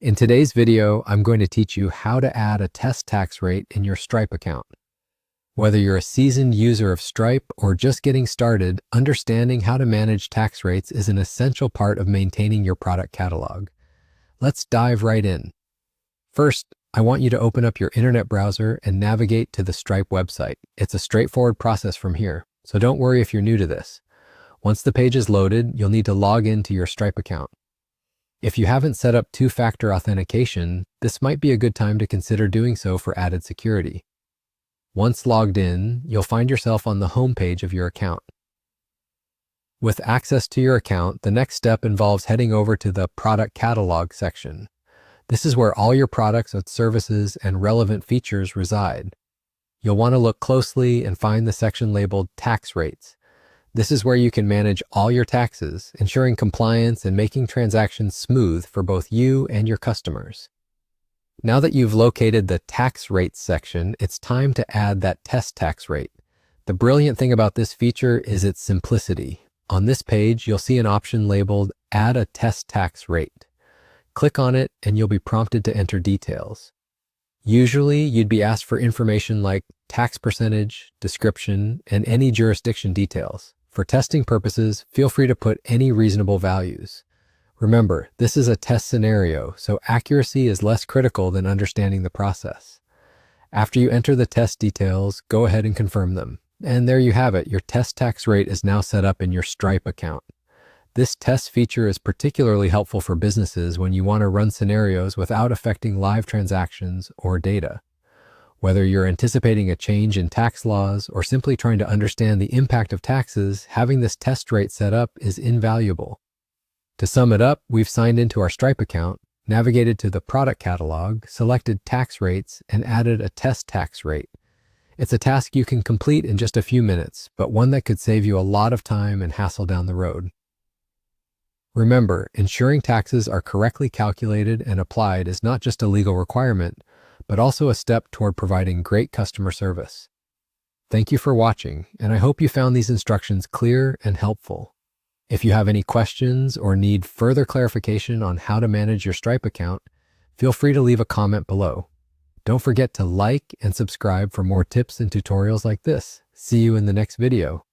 In today's video, I'm going to teach you how to add a test tax rate in your Stripe account. Whether you're a seasoned user of Stripe or just getting started, understanding how to manage tax rates is an essential part of maintaining your product catalog. Let's dive right in. First, I want you to open up your internet browser and navigate to the Stripe website. It's a straightforward process from here, so don't worry if you're new to this. Once the page is loaded, you'll need to log into your Stripe account. If you haven't set up two-factor authentication, this might be a good time to consider doing so for added security. Once logged in, you'll find yourself on the home page of your account. With access to your account, the next step involves heading over to the Product Catalog section. This is where all your products and services and relevant features reside. You'll want to look closely and find the section labeled Tax Rates. This is where you can manage all your taxes, ensuring compliance and making transactions smooth for both you and your customers. Now that you've located the Tax Rates section, it's time to add that test tax rate. The brilliant thing about this feature is its simplicity. On this page, you'll see an option labeled Add a Test Tax Rate. Click on it and you'll be prompted to enter details. Usually, you'd be asked for information like tax percentage, description, and any jurisdiction details. For testing purposes, feel free to put any reasonable values. Remember, this is a test scenario, so accuracy is less critical than understanding the process. After you enter the test details, go ahead and confirm them. And there you have it, your test tax rate is now set up in your Stripe account. This test feature is particularly helpful for businesses when you want to run scenarios without affecting live transactions or data. Whether you're anticipating a change in tax laws or simply trying to understand the impact of taxes, having this test rate set up is invaluable. To sum it up, we've signed into our Stripe account, navigated to the product catalog, selected tax rates, and added a test tax rate. It's a task you can complete in just a few minutes, but one that could save you a lot of time and hassle down the road. Remember, ensuring taxes are correctly calculated and applied is not just a legal requirement, but also a step toward providing great customer service. Thank you for watching, and I hope you found these instructions clear and helpful. If you have any questions or need further clarification on how to manage your Stripe account, feel free to leave a comment below. Don't forget to like and subscribe for more tips and tutorials like this. See you in the next video.